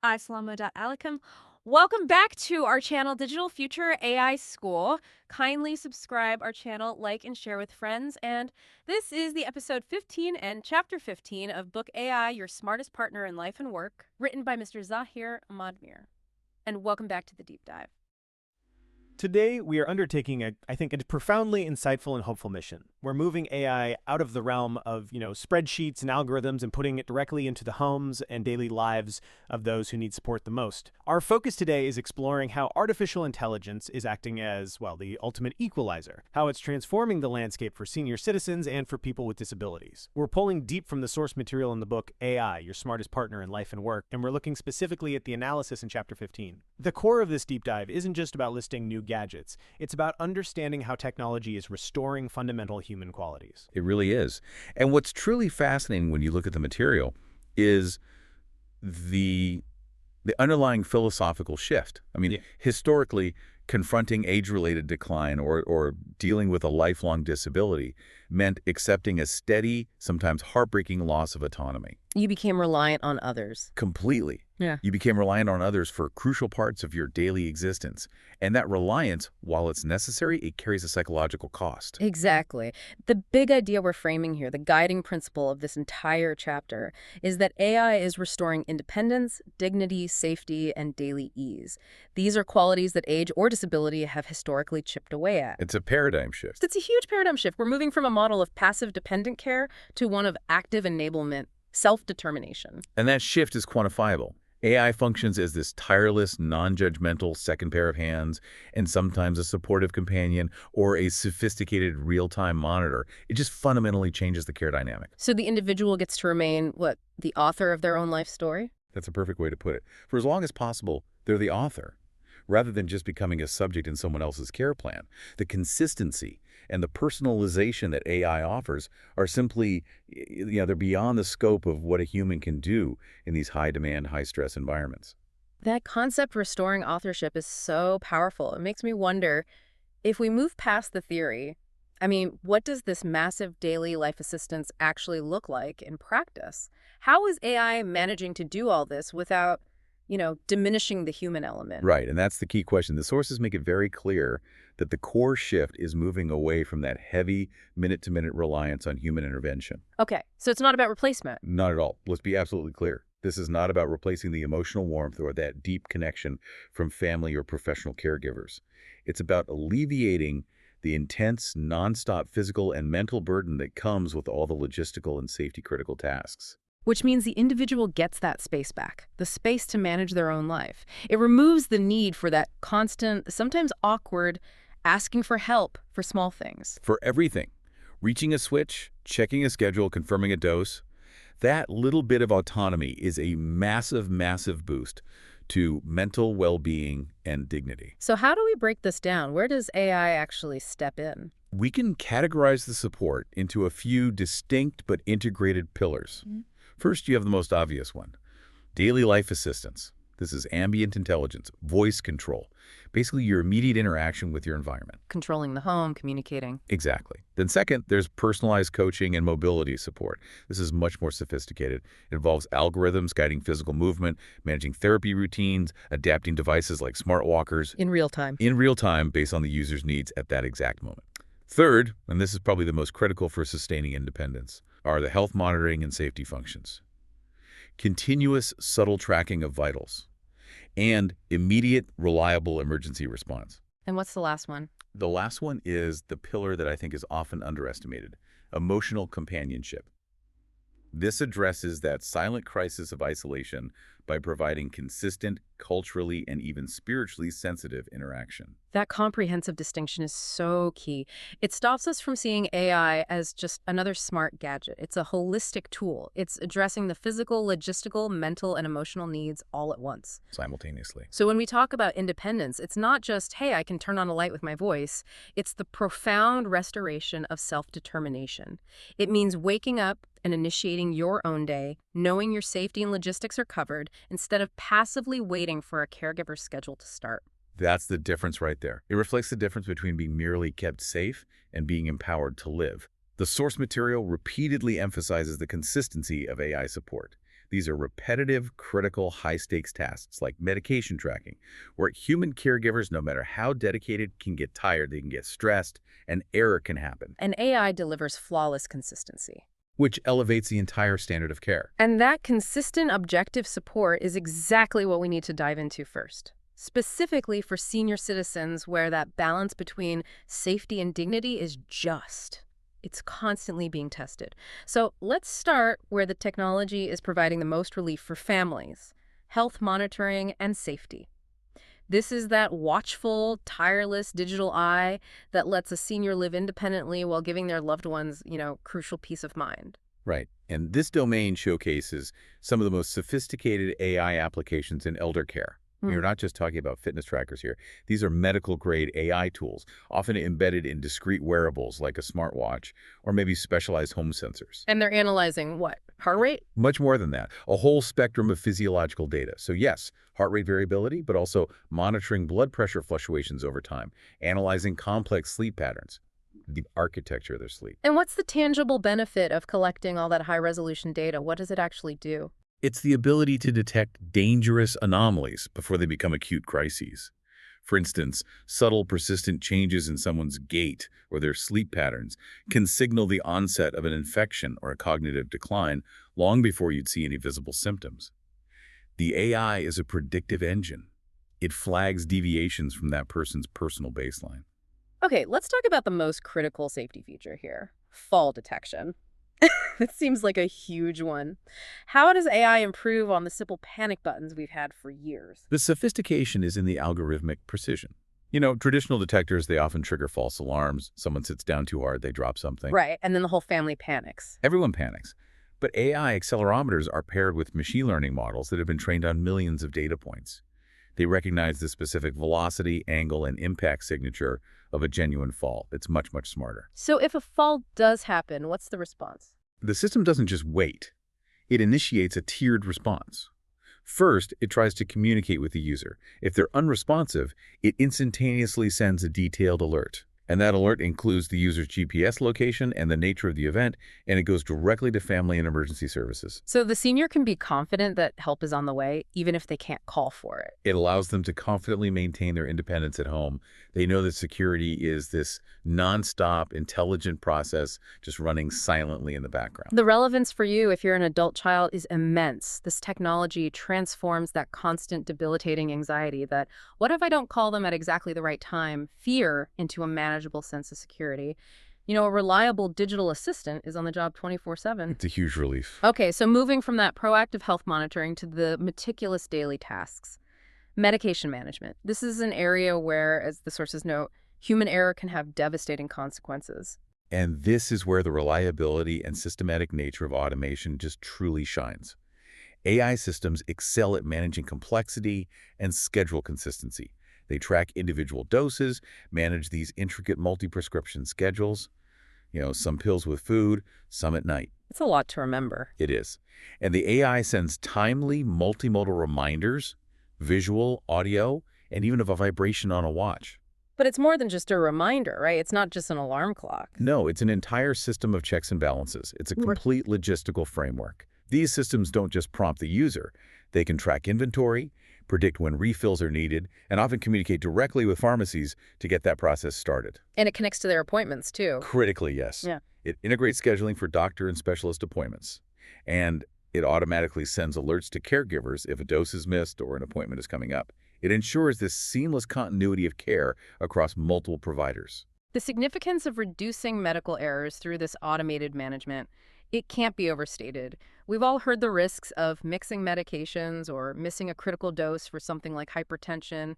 Assalamu alaikum. Welcome back to our channel, Digital Future AI School. Kindly subscribe our channel, like and share with friends. And this is the episode 15 and chapter 15 of book AI, Your Smartest Partner in Life and Work, written by Mr. Zahir Ahmadmir. And welcome back to the deep dive. Today, we are undertaking I think, a profoundly insightful and hopeful mission. We're moving AI out of the realm of, spreadsheets and algorithms and putting it directly into the homes and daily lives of those who need support the most. Our focus today is exploring how artificial intelligence is acting as, well, the ultimate equalizer, how it's transforming the landscape for senior citizens and for people with disabilities. We're pulling deep from the source material in the book AI, Your Smartest Partner in Life and Work, and we're looking specifically at the analysis in Chapter 15. The core of this deep dive isn't just about listing new gadgets. It's about understanding how technology is restoring fundamental human qualities. It really is. And what's truly fascinating when you look at the material is the underlying philosophical shift. I mean, historically, confronting age-related decline or dealing with a lifelong disability meant accepting a steady, sometimes heartbreaking loss of autonomy. You became reliant on others. Completely. Yeah. You became reliant on others for crucial parts of your daily existence. And that reliance, while it's necessary, it carries a psychological cost. Exactly. The big idea we're framing here, the guiding principle of this entire chapter, is that AI is restoring independence, dignity, safety, and daily ease. These are qualities that age or disability have historically chipped away at. It's a paradigm shift. It's a huge paradigm shift. We're moving from a model of passive dependent care to one of active enablement, self-determination. And that shift is quantifiable. AI functions as this tireless, non-judgmental second pair of hands, and sometimes a supportive companion or a sophisticated real-time monitor. It just fundamentally changes the care dynamic. So the individual gets to remain, the author of their own life story? That's a perfect way to put it. For as long as possible, they're the author, rather than just becoming a subject in someone else's care plan. The consistency and the personalization that AI offers are simply, they're beyond the scope of what a human can do in these high-demand, high-stress environments. That concept restoring authorship is so powerful. It makes me wonder, if we move past the theory, what does this massive daily life assistance actually look like in practice? How is AI managing to do all this without, diminishing the human element? Right, and that's the key question. The sources make it very clear that the core shift is moving away from that heavy minute-to-minute reliance on human intervention. Okay, so it's not about replacement. Not at all. Let's be absolutely clear. This is not about replacing the emotional warmth or that deep connection from family or professional caregivers. It's about alleviating the intense, nonstop physical and mental burden that comes with all the logistical and safety-critical tasks. Which means the individual gets that space back, the space to manage their own life. It removes the need for that constant, sometimes awkward, asking for help for small things. For everything. Reaching a switch, checking a schedule, confirming a dose. That little bit of autonomy is a massive, massive boost to mental well-being and dignity. So how do we break this down? Where does AI actually step in? We can categorize the support into a few distinct but integrated pillars. First, you have the most obvious one, daily life assistance. This is ambient intelligence, voice control, basically your immediate interaction with your environment. Controlling the home, communicating. Exactly. Then second, there's personalized coaching and mobility support. This is much more sophisticated. It involves algorithms guiding physical movement, managing therapy routines, adapting devices like smart walkers. In real time. In real time, based on the user's needs at that exact moment. Third, and this is probably the most critical for sustaining independence, are the health monitoring and safety functions. Continuous, subtle tracking of vitals, and immediate, reliable emergency response. And what's the last one? The last one is the pillar that I think is often underestimated, emotional companionship. This addresses that silent crisis of isolation by providing consistent, culturally, and even spiritually sensitive interaction. That comprehensive distinction is so key. It stops us from seeing AI as just another smart gadget. It's a holistic tool. It's addressing the physical, logistical, mental, and emotional needs all at once. Simultaneously. So when we talk about independence, it's not just, hey, I can turn on a light with my voice. It's the profound restoration of self-determination. It means waking up and initiating your own day, knowing your safety and logistics are covered, instead of passively waiting for a caregiver's schedule to start. That's the difference right there. It reflects the difference between being merely kept safe and being empowered to live. The source material repeatedly emphasizes the consistency of AI support. These are repetitive, critical, high-stakes tasks like medication tracking, where human caregivers, no matter how dedicated, can get tired, they can get stressed, and error can happen, And AI delivers flawless consistency. which elevates the entire standard of care. And that consistent objective support is exactly what we need to dive into first. Specifically for senior citizens where that balance between safety and dignity is just. It's constantly being tested. So let's start where the technology is providing the most relief for families: health monitoring and safety. This is that watchful, tireless digital eye that lets a senior live independently while giving their loved ones, crucial peace of mind. Right. And this domain showcases some of the most sophisticated AI applications in elder care. You're not just talking about fitness trackers here. These are medical-grade AI tools, often embedded in discrete wearables like a smartwatch or maybe specialized home sensors. And they're analyzing what? Heart rate? Much more than that, a whole spectrum of physiological data. So yes, heart rate variability, but also monitoring blood pressure fluctuations over time, analyzing complex sleep patterns, the architecture of their sleep. And what's the tangible benefit of collecting all that high-resolution data? What does it actually do? It's the ability to detect dangerous anomalies before they become acute crises. For instance, subtle, persistent changes in someone's gait or their sleep patterns can signal the onset of an infection or a cognitive decline long before you'd see any visible symptoms. The AI is a predictive engine. It flags deviations from that person's personal baseline. Okay, let's talk about the most critical safety feature here: fall detection. It seems like a huge one. How does AI improve on the simple panic buttons we've had for years? The sophistication is in the algorithmic precision. Traditional detectors, they often trigger false alarms. Someone sits down too hard, they drop something. Right, and then the whole family panics. Everyone panics. But AI accelerometers are paired with machine learning models that have been trained on millions of data points. They recognize the specific velocity, angle, and impact signature of a genuine fall. It's much, much smarter. So if a fall does happen, what's the response? The system doesn't just wait. It initiates a tiered response. First, it tries to communicate with the user. If they're unresponsive, it instantaneously sends a detailed alert. And that alert includes the user's GPS location and the nature of the event, and it goes directly to family and emergency services. So the senior can be confident that help is on the way, even if they can't call for it. It allows them to confidently maintain their independence at home. They know that security is this nonstop, intelligent process just running silently in the background. The relevance for you, if you're an adult child, is immense. This technology transforms that constant debilitating anxiety that, what if I don't call them at exactly the right time, fear, into a manageable sense of security. A reliable digital assistant is on the job 24/7. It's a huge relief. Okay, so moving from that proactive health monitoring to the meticulous daily tasks. Medication management. This is an area where, as the sources note, human error can have devastating consequences. And this is where the reliability and systematic nature of automation just truly shines. AI systems excel at managing complexity and schedule consistency. They track individual doses, manage these intricate multi-prescription schedules, some pills with food, some at night. It's a lot to remember. It is. And the AI sends timely, multimodal reminders, visual, audio, and even of a vibration on a watch. But it's more than just a reminder, right? It's not just an alarm clock. No, it's an entire system of checks and balances. It's a complete logistical framework. These systems don't just prompt the user. They can track inventory, predict when refills are needed, and often communicate directly with pharmacies to get that process started. And it connects to their appointments, too. Critically, yes. Yeah. It integrates scheduling for doctor and specialist appointments. And it automatically sends alerts to caregivers if a dose is missed or an appointment is coming up. It ensures this seamless continuity of care across multiple providers. The significance of reducing medical errors through this automated management, it can't be overstated. We've all heard the risks of mixing medications or missing a critical dose for something like hypertension.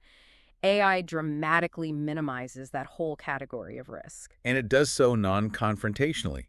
AI dramatically minimizes that whole category of risk. And it does so non-confrontationally.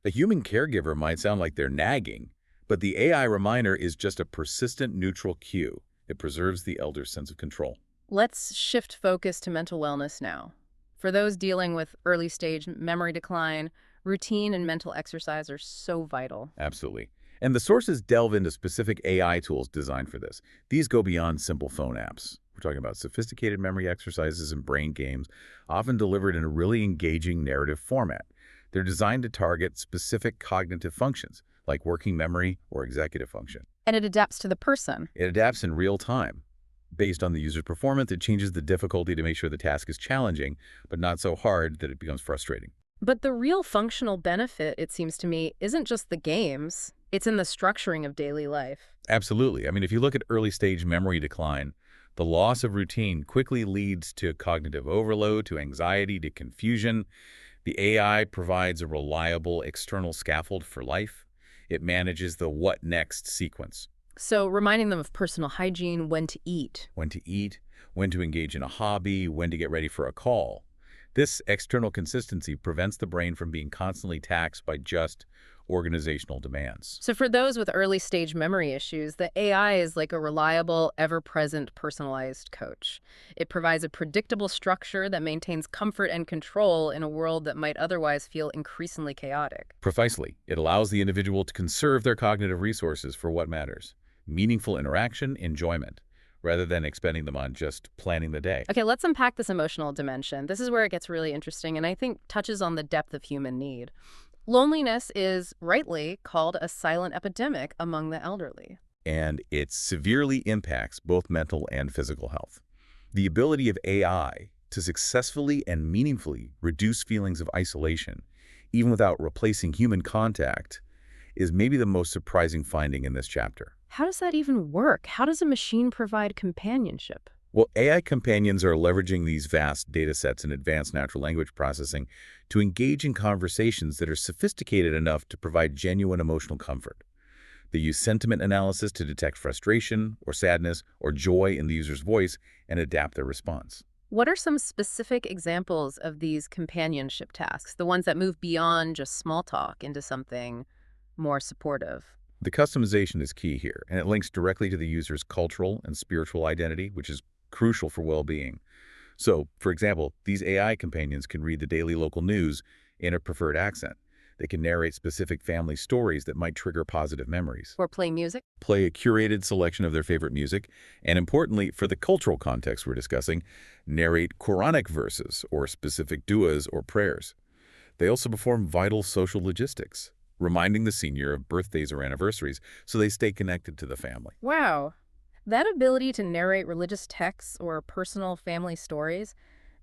A human caregiver might sound like they're nagging, but the AI reminder is just a persistent neutral cue. It preserves the elder's sense of control. Let's shift focus to mental wellness now. For those dealing with early-stage memory decline, routine and mental exercise are so vital. Absolutely. And the sources delve into specific AI tools designed for this. These go beyond simple phone apps. We're talking about sophisticated memory exercises and brain games, often delivered in a really engaging narrative format. They're designed to target specific cognitive functions, like working memory or executive function. And it adapts to the person. It adapts in real time. Based on the user's performance, it changes the difficulty to make sure the task is challenging, but not so hard that it becomes frustrating. But the real functional benefit, it seems to me, isn't just the games. It's in the structuring of daily life. Absolutely. I mean, if you look at early-stage memory decline, the loss of routine quickly leads to cognitive overload, to anxiety, to confusion. The AI provides a reliable external scaffold for life. It manages the what next sequence. So reminding them of personal hygiene, when to eat. When to eat, when to engage in a hobby, when to get ready for a call. This external consistency prevents the brain from being constantly taxed by just organizational demands. So for those with early-stage memory issues, the AI is like a reliable, ever-present, personalized coach. It provides a predictable structure that maintains comfort and control in a world that might otherwise feel increasingly chaotic. Precisely. It allows the individual to conserve their cognitive resources for what matters: meaningful interaction, enjoyment, rather than expending them on just planning the day. Okay, let's unpack this emotional dimension. This is where it gets really interesting and I think touches on the depth of human need. Loneliness is rightly called a silent epidemic among the elderly. And it severely impacts both mental and physical health. The ability of AI to successfully and meaningfully reduce feelings of isolation, even without replacing human contact, is maybe the most surprising finding in this chapter. How does that even work? How does a machine provide companionship? Well, AI companions are leveraging these vast data sets and advanced natural language processing to engage in conversations that are sophisticated enough to provide genuine emotional comfort. They use sentiment analysis to detect frustration or sadness or joy in the user's voice and adapt their response. What are some specific examples of these companionship tasks, the ones that move beyond just small talk into something more supportive? The customization is key here, and it links directly to the user's cultural and spiritual identity, which is crucial for well-being. So, for example, these AI companions can read the daily local news in a preferred accent. They can narrate specific family stories that might trigger positive memories, Or play music? play a curated selection of their favorite music, and importantly, for the cultural context we're discussing, narrate Quranic verses or specific du'as or prayers. They also perform vital social logistics, reminding the senior of birthdays or anniversaries so they stay connected to the family. Wow. That ability to narrate religious texts or personal family stories,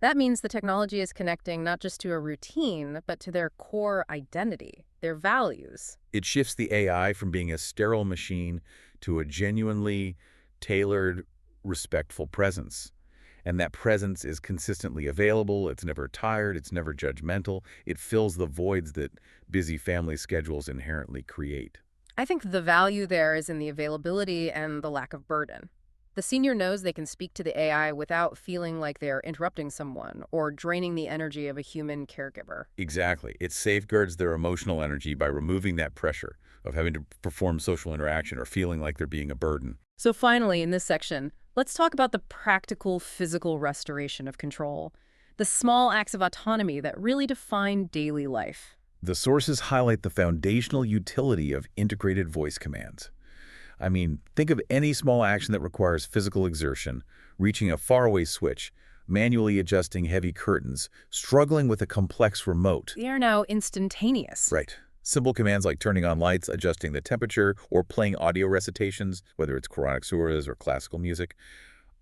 that means the technology is connecting not just to a routine, but to their core identity, their values. It shifts the AI from being a sterile machine to a genuinely tailored, respectful presence. And that presence is consistently available, it's never tired, it's never judgmental. It fills the voids that busy family schedules inherently create. I think the value there is in the availability and the lack of burden. The senior knows they can speak to the AI without feeling like they're interrupting someone or draining the energy of a human caregiver. Exactly. It safeguards their emotional energy by removing that pressure of having to perform social interaction or feeling like they're being a burden. So finally, in this section, let's talk about the practical physical restoration of control, the small acts of autonomy that really define daily life. The sources highlight the foundational utility of integrated voice commands. I mean, think of any small action that requires physical exertion, reaching a faraway switch, manually adjusting heavy curtains, struggling with a complex remote. They are now instantaneous. Right. Simple commands like turning on lights, adjusting the temperature, or playing audio recitations, whether it's Quranic surahs or classical music,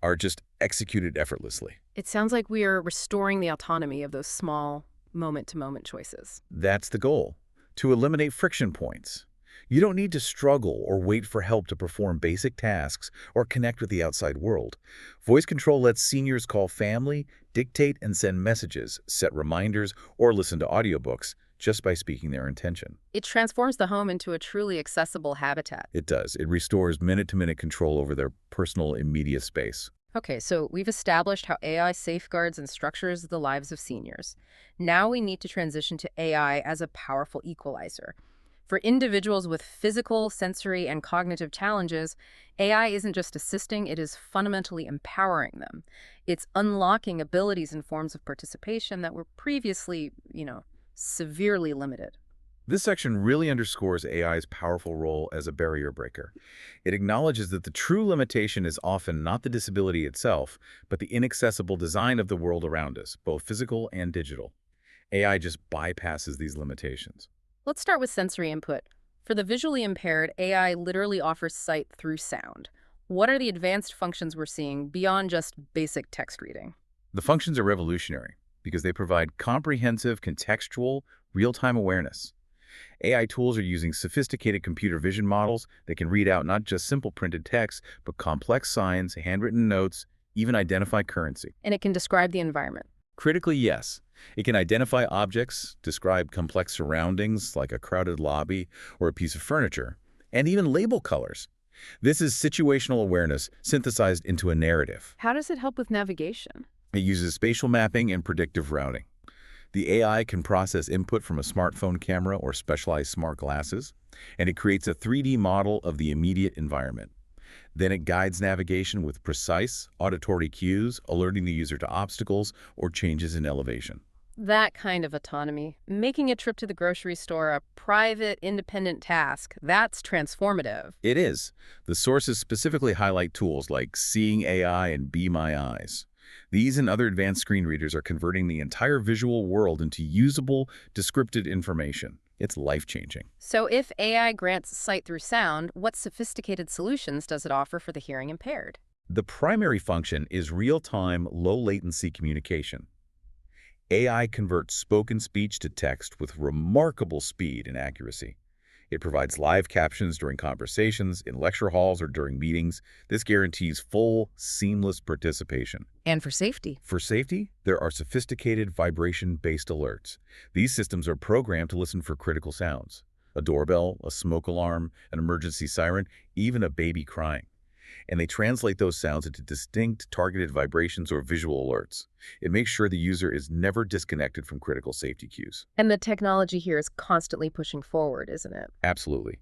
are just executed effortlessly. It sounds like we are restoring the autonomy of those small moment-to-moment choices. That's the goal, to eliminate friction points. You don't need to struggle or wait for help to perform basic tasks or connect with the outside world. Voice control lets seniors call family, dictate and send messages, set reminders, or listen to audiobooks just by speaking their intention. It transforms the home into a truly accessible habitat. It does. It restores minute-to-minute control over their personal immediate space. Okay, so we've established how AI safeguards and structures the lives of seniors. Now we need to transition to AI as a powerful equalizer. For individuals with physical, sensory, and cognitive challenges, AI isn't just assisting, it is fundamentally empowering them. It's unlocking abilities and forms of participation that were previously, severely limited. This section really underscores AI's powerful role as a barrier breaker. It acknowledges that the true limitation is often not the disability itself, but the inaccessible design of the world around us, both physical and digital. AI just bypasses these limitations. Let's start with sensory input. For the visually impaired, AI literally offers sight through sound. What are the advanced functions we're seeing beyond just basic text reading? The functions are revolutionary because they provide comprehensive, contextual, real-time awareness. AI tools are using sophisticated computer vision models that can read out not just simple printed text, but complex signs, handwritten notes, even identify currency. And it can describe the environment. Critically, yes. It can identify objects, describe complex surroundings like a crowded lobby or a piece of furniture, and even label colors. This is situational awareness synthesized into a narrative. How does it help with navigation? It uses spatial mapping and predictive routing. The AI can process input from a smartphone camera or specialized smart glasses, and it creates a 3D model of the immediate environment. Then it guides navigation with precise, auditory cues, alerting the user to obstacles or changes in elevation. That kind of autonomy, making a trip to the grocery store a private, independent task, that's transformative. It is. The sources specifically highlight tools like Seeing AI and Be My Eyes. These and other advanced screen readers are converting the entire visual world into usable, descriptive information. It's life-changing. So if AI grants sight through sound, what sophisticated solutions does it offer for the hearing impaired? The primary function is real-time, low-latency communication. AI converts spoken speech to text with remarkable speed and accuracy. It provides live captions during conversations, in lecture halls, or during meetings. This guarantees full, seamless participation. And for safety. For safety, there are sophisticated vibration-based alerts. These systems are programmed to listen for critical sounds. A doorbell, a smoke alarm, an emergency siren, even a baby crying. And they translate those sounds into distinct, targeted vibrations or visual alerts. It makes sure the user is never disconnected from critical safety cues. And the technology here is constantly pushing forward, isn't it? Absolutely.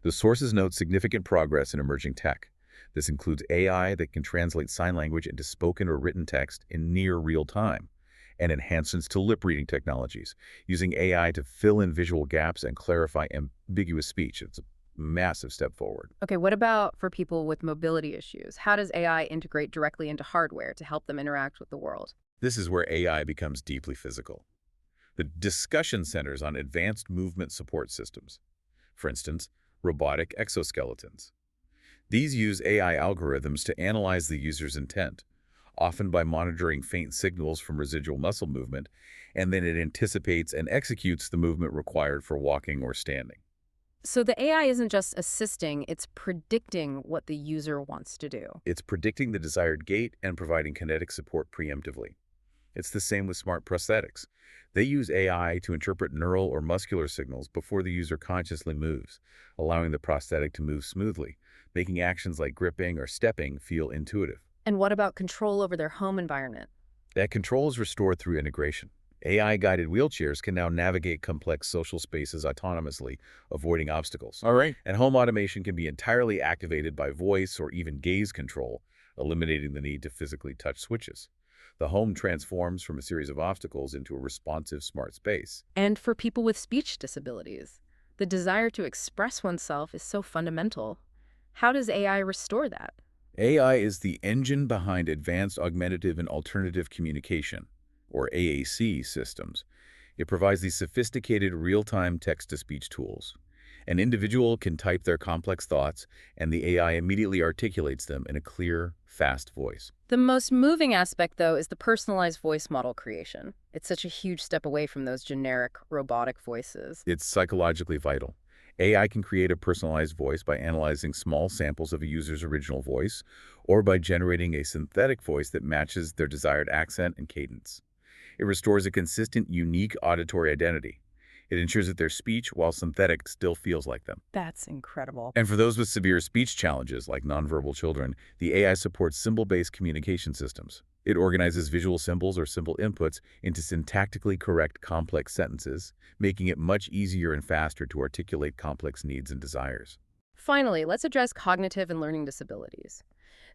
The sources note significant progress in emerging tech. This includes AI that can translate sign language into spoken or written text in near real time, and enhancements to lip-reading technologies, using AI to fill in visual gaps and clarify ambiguous speech. It's a massive step forward. Okay, what about for people with mobility issues? How does AI integrate directly into hardware to help them interact with the world? This is where AI becomes deeply physical. The discussion centers on advanced movement support systems. For instance, robotic exoskeletons. These use AI algorithms to analyze the user's intent, often by monitoring faint signals from residual muscle movement, and then it anticipates and executes the movement required for walking or standing. So the AI isn't just assisting, it's predicting what the user wants to do. It's predicting the desired gait and providing kinetic support preemptively. It's the same with smart prosthetics. They use AI to interpret neural or muscular signals before the user consciously moves, allowing the prosthetic to move smoothly, making actions like gripping or stepping feel intuitive. And what about control over their home environment? That control is restored through integration. AI-guided wheelchairs can now navigate complex social spaces autonomously, avoiding obstacles. All right. And home automation can be entirely activated by voice or even gaze control, eliminating the need to physically touch switches. The home transforms from a series of obstacles into a responsive smart space. And for people with speech disabilities, the desire to express oneself is so fundamental. How does AI restore that? AI is the engine behind advanced augmentative and alternative communication, or AAC systems. It provides these sophisticated real-time text-to-speech tools. An individual can type their complex thoughts, and the AI immediately articulates them in a clear, fast voice. The most moving aspect, though, is the personalized voice model creation. It's such a huge step away from those generic, robotic voices. It's psychologically vital. AI can create a personalized voice by analyzing small samples of a user's original voice, or by generating a synthetic voice that matches their desired accent and cadence. It restores a consistent, unique auditory identity. It ensures that their speech, while synthetic, still feels like them. That's incredible. And for those with severe speech challenges, like nonverbal children, the AI supports symbol-based communication systems. It organizes visual symbols or symbol inputs into syntactically correct complex sentences, making it much easier and faster to articulate complex needs and desires. Finally, let's address cognitive and learning disabilities.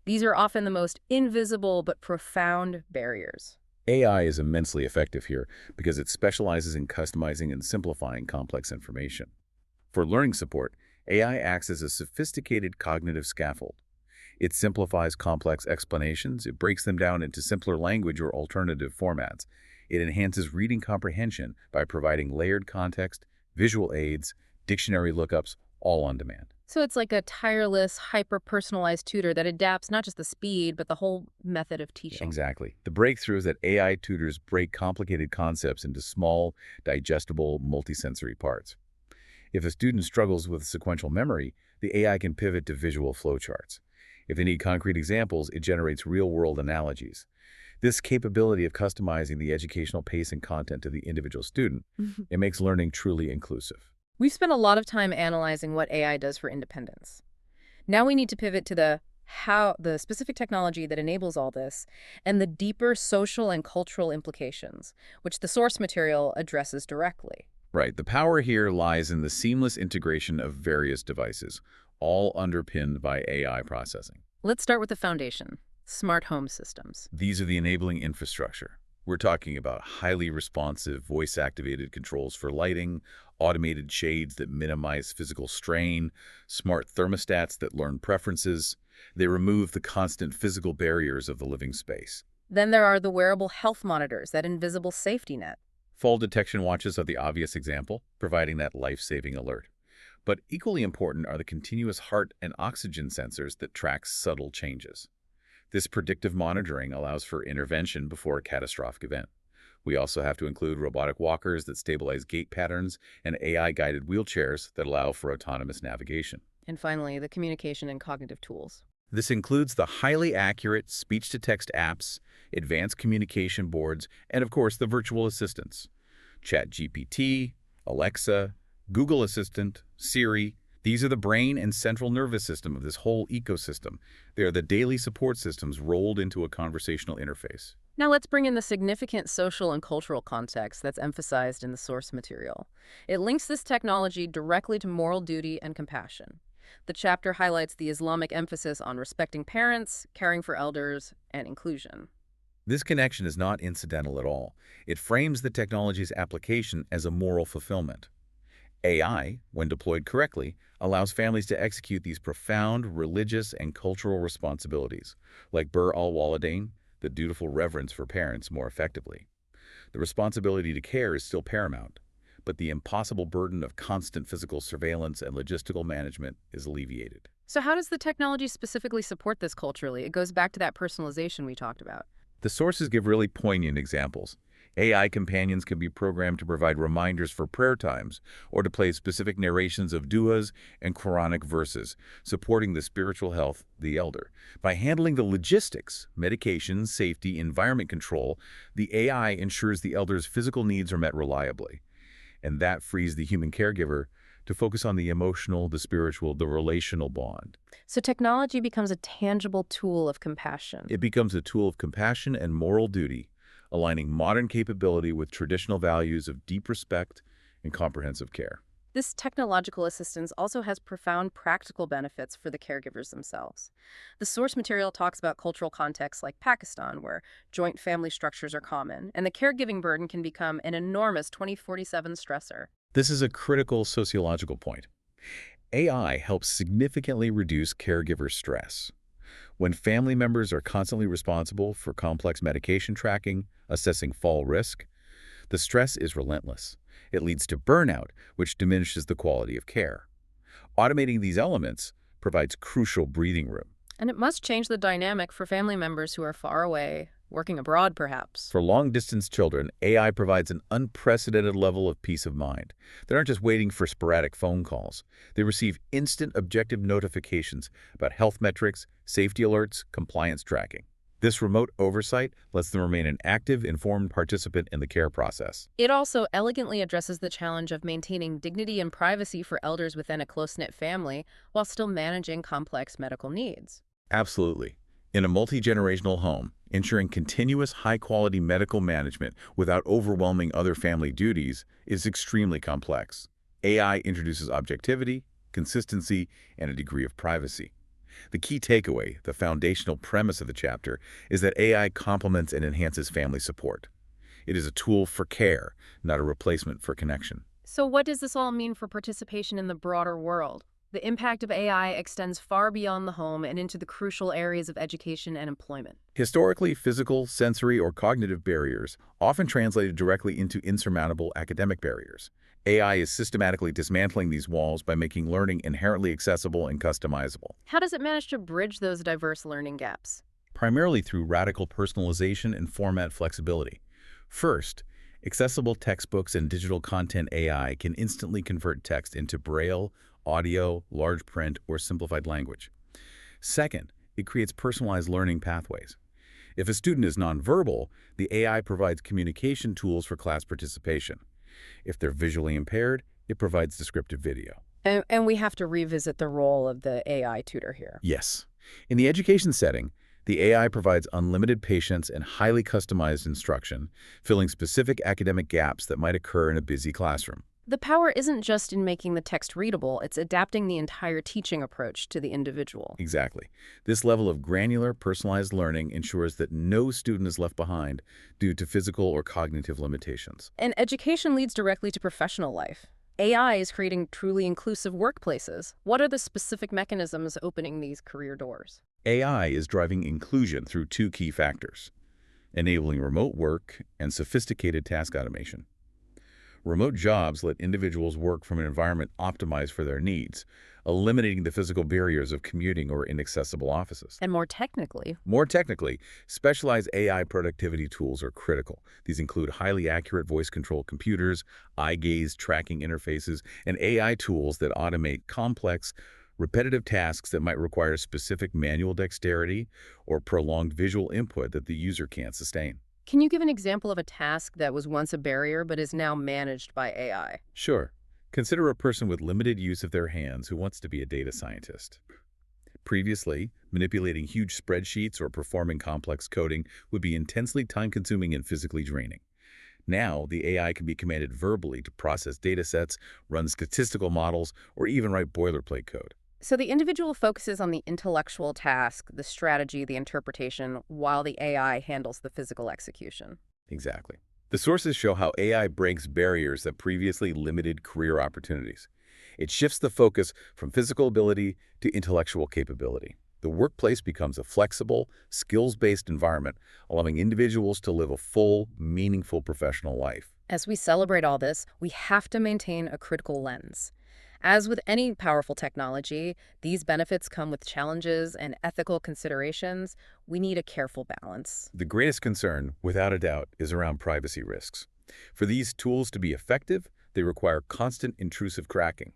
These are often the most invisible but profound barriers. AI is immensely effective here because it specializes in customizing and simplifying complex information. For learning support, AI acts as a sophisticated cognitive scaffold. It simplifies complex explanations, it breaks them down into simpler language or alternative formats. It enhances reading comprehension by providing layered context, visual aids, dictionary lookups, all on demand. So it's like a tireless, hyper-personalized tutor that adapts not just the speed, but the whole method of teaching. Exactly. The breakthrough is that AI tutors break complicated concepts into small, digestible, multisensory parts. If a student struggles with sequential memory, the AI can pivot to visual flowcharts. If they need concrete examples, it generates real-world analogies. This capability of customizing the educational pace and content to the individual student, it makes learning truly inclusive. We've spent a lot of time analyzing what AI does for independence. Now we need to pivot to the specific technology that enables all this and the deeper social and cultural implications, which the source material addresses directly. Right. The power here lies in the seamless integration of various devices, all underpinned by AI processing. Let's start with the foundation, smart home systems. These are the enabling infrastructure. We're talking about highly responsive, voice-activated controls for lighting, automated shades that minimize physical strain, smart thermostats that learn preferences. They remove the constant physical barriers of the living space. Then there are the wearable health monitors, that invisible safety net. Fall detection watches are the obvious example, providing that life-saving alert. But equally important are the continuous heart and oxygen sensors that track subtle changes. This predictive monitoring allows for intervention before a catastrophic event. We also have to include robotic walkers that stabilize gait patterns and AI-guided wheelchairs that allow for autonomous navigation. And finally, the communication and cognitive tools. This includes the highly accurate speech-to-text apps, advanced communication boards, and of course the virtual assistants. ChatGPT, Alexa, Google Assistant, Siri. These are the brain and central nervous system of this whole ecosystem. They are the daily support systems rolled into a conversational interface. Now let's bring in the significant social and cultural context that's emphasized in the source material. It links this technology directly to moral duty and compassion. The chapter highlights the Islamic emphasis on respecting parents, caring for elders, and inclusion. This connection is not incidental at all. It frames the technology's application as a moral fulfillment. AI, when deployed correctly, allows families to execute these profound religious and cultural responsibilities, like Bir al-Walidain, the dutiful reverence for parents, more effectively. The responsibility to care is still paramount, but the impossible burden of constant physical surveillance and logistical management is alleviated. So how does the technology specifically support this culturally? It goes back to that personalization we talked about. The sources give really poignant examples. AI companions can be programmed to provide reminders for prayer times or to play specific narrations of du'as and Quranic verses, supporting the spiritual health of the elder. By handling the logistics, medication, safety, environment control, the AI ensures the elder's physical needs are met reliably. And that frees the human caregiver to focus on the emotional, the spiritual, the relational bond. So technology becomes a tangible tool of compassion. It becomes a tool of compassion and moral duty, aligning modern capability with traditional values of deep respect and comprehensive care. This technological assistance also has profound practical benefits for the caregivers themselves. The source material talks about cultural contexts like Pakistan, where joint family structures are common, and the caregiving burden can become an enormous 24/7 stressor. This is a critical sociological point. AI helps significantly reduce caregiver stress. When family members are constantly responsible for complex medication tracking, assessing fall risk, the stress is relentless. It leads to burnout, which diminishes the quality of care. Automating these elements provides crucial breathing room. And it must change the dynamic for family members who are far away, working abroad perhaps. For long-distance children, AI provides an unprecedented level of peace of mind. They aren't just waiting for sporadic phone calls. They receive instant objective notifications about health metrics, safety alerts, compliance tracking. This remote oversight lets them remain an active, informed participant in the care process. It also elegantly addresses the challenge of maintaining dignity and privacy for elders within a close-knit family while still managing complex medical needs. Absolutely. In a multi-generational home, ensuring continuous high-quality medical management without overwhelming other family duties is extremely complex. AI introduces objectivity, consistency, and a degree of privacy. The key takeaway, the foundational premise of the chapter, is that AI complements and enhances family support. It is a tool for care, not a replacement for connection. So what does this all mean for participation in the broader world? The impact of AI extends far beyond the home and into the crucial areas of education and employment. Historically, physical, sensory, or cognitive barriers often translated directly into insurmountable academic barriers. AI is systematically dismantling these walls by making learning inherently accessible and customizable, How does it manage to bridge those diverse learning gaps? primarily through radical personalization and format flexibility. First, accessible textbooks and digital content AI can instantly convert text into Braille, audio, large print, or simplified language. Second, it creates personalized learning pathways. If a student is nonverbal, the AI provides communication tools for class participation. If they're visually impaired, it provides descriptive video. And we have to revisit the role of the AI tutor here. Yes. In the education setting, the AI provides unlimited patience and highly customized instruction, filling specific academic gaps that might occur in a busy classroom. The power isn't just in making the text readable, it's adapting the entire teaching approach to the individual. Exactly. This level of granular, personalized learning ensures that no student is left behind due to physical or cognitive limitations. And education leads directly to professional life. AI is creating truly inclusive workplaces. What are the specific mechanisms opening these career doors? AI is driving inclusion through two key factors: enabling remote work and sophisticated task automation. Remote jobs let individuals work from an environment optimized for their needs, eliminating the physical barriers of commuting or inaccessible offices. And more technically, More technically, specialized AI productivity tools are critical. These include highly accurate voice-controlled computers, eye-gaze tracking interfaces, and AI tools that automate complex, repetitive tasks that might require specific manual dexterity or prolonged visual input that the user can't sustain. can you give an example of a task that was once a barrier but is now managed by AI? Sure. Consider a person with limited use of their hands who wants to be a data scientist. Previously, manipulating huge spreadsheets or performing complex coding would be intensely time-consuming and physically draining. Now, the AI can be commanded verbally to process data sets, run statistical models, or even write boilerplate code. So the individual focuses on the intellectual task, the strategy, the interpretation, while the AI handles the physical execution. Exactly. The sources show how AI breaks barriers that previously limited career opportunities. It shifts the focus from physical ability to intellectual capability. The workplace becomes a flexible, skills-based environment, allowing individuals to live a full, meaningful professional life. As we celebrate all this, we have to maintain a critical lens. As with any powerful technology, these benefits come with challenges and ethical considerations. We need a careful balance. The greatest concern, without a doubt, is around privacy risks. For these tools to be effective, they require constant intrusive tracking.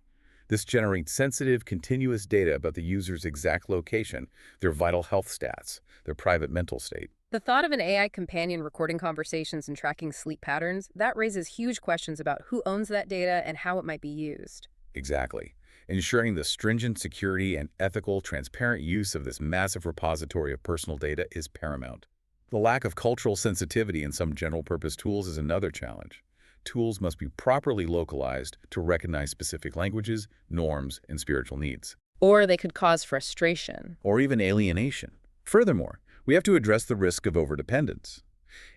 This generates sensitive, continuous data about the user's exact location, their vital health stats, their private mental state. The thought of an AI companion recording conversations and tracking sleep patterns, that raises huge questions about who owns that data and how it might be used. Exactly. Ensuring the stringent security and ethical, transparent use of this massive repository of personal data is paramount. The lack of cultural sensitivity in some general-purpose tools is another challenge. Tools must be properly localized to recognize specific languages, norms, and spiritual needs. Or they could cause frustration. Or even alienation. Furthermore, we have to address the risk of overdependence.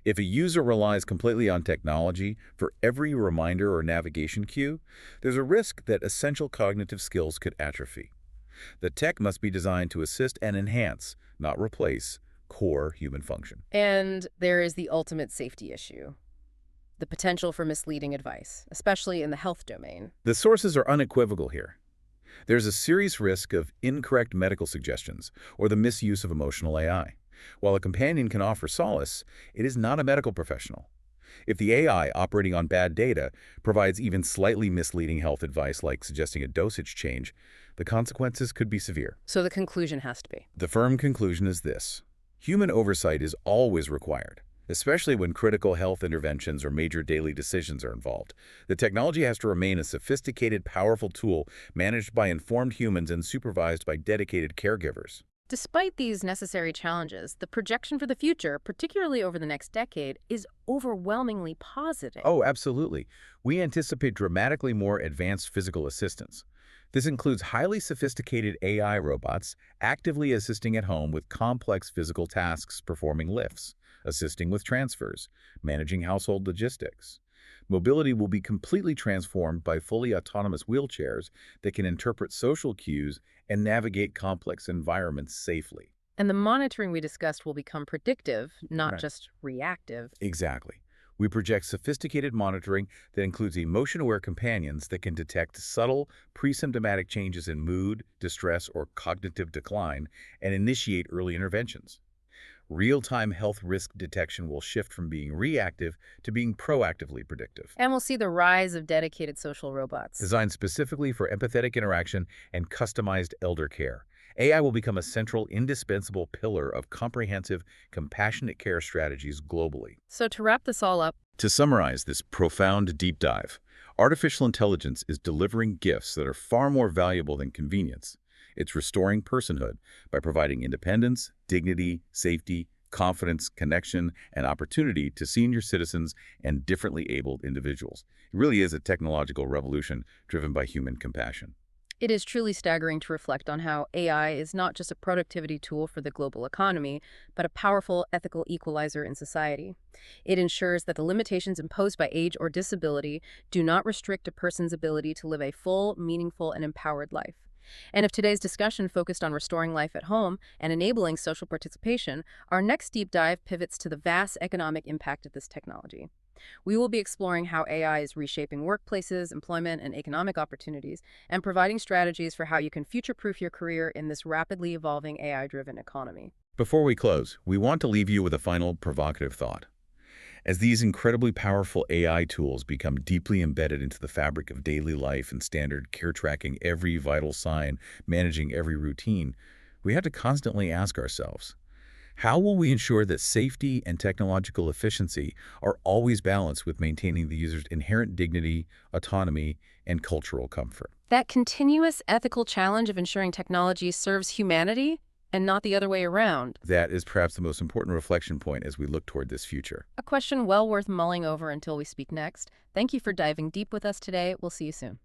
If a user relies completely on technology for every reminder or navigation cue, there's a risk that essential cognitive skills could atrophy. The tech must be designed to assist and enhance, not replace, core human function. And there is the ultimate safety issue. The potential for misleading advice, especially in the health domain. The sources are unequivocal here. There's a serious risk of incorrect medical suggestions or the misuse of emotional AI. While a companion can offer solace, it is not a medical professional. If the AI, operating on bad data, provides even slightly misleading health advice like suggesting a dosage change, the consequences could be severe. So the conclusion has to be. The firm conclusion is this: human oversight is always required, especially when critical health interventions or major daily decisions are involved. The technology has to remain a sophisticated, powerful tool managed by informed humans and supervised by dedicated caregivers. Despite these necessary challenges, the projection for the future, particularly over the next decade, is overwhelmingly positive. Oh, absolutely. We anticipate dramatically more advanced physical assistance. This includes highly sophisticated AI robots actively assisting at home with complex physical tasks, performing lifts, assisting with transfers, managing household logistics. Mobility will be completely transformed by fully autonomous wheelchairs that can interpret social cues and navigate complex environments safely. And the monitoring we discussed will become predictive, not Right. just reactive. Exactly. We project sophisticated monitoring that includes emotion-aware companions that can detect subtle, pre-symptomatic changes in mood, distress, or cognitive decline and initiate early interventions. Real-time health risk detection will shift from being reactive to being proactively predictive. And we'll see the rise of dedicated social robots. Designed specifically for empathetic interaction and customized elder care, AI will become a central, indispensable pillar of comprehensive, compassionate care strategies globally. So to wrap this all up, To summarize this profound deep dive, artificial intelligence is delivering gifts that are far more valuable than convenience. It's restoring personhood by providing independence, dignity, safety, confidence, connection, and opportunity to senior citizens and differently abled individuals. It really is a technological revolution driven by human compassion. it is truly staggering to reflect on how AI is not just a productivity tool for the global economy, but a powerful ethical equalizer in society. It ensures that the limitations imposed by age or disability do not restrict a person's ability to live a full, meaningful, and empowered life. And if today's discussion focused on restoring life at home and enabling social participation, our next deep dive pivots to the vast economic impact of this technology. We will be exploring how AI is reshaping workplaces, employment, and economic opportunities, and providing strategies for how you can future-proof your career in this rapidly evolving AI-driven economy. Before we close, we want to leave you with a final provocative thought. As these incredibly powerful AI tools become deeply embedded into the fabric of daily life and standard care, tracking every vital sign, managing every routine, we have to constantly ask ourselves, how will we ensure that safety and technological efficiency are always balanced with maintaining the user's inherent dignity, autonomy, and cultural comfort? That continuous ethical challenge of ensuring technology serves humanity and not the other way around. That is perhaps the most important reflection point as we look toward this future. A question well worth mulling over until we speak next. Thank you for diving deep with us today. We'll see you soon.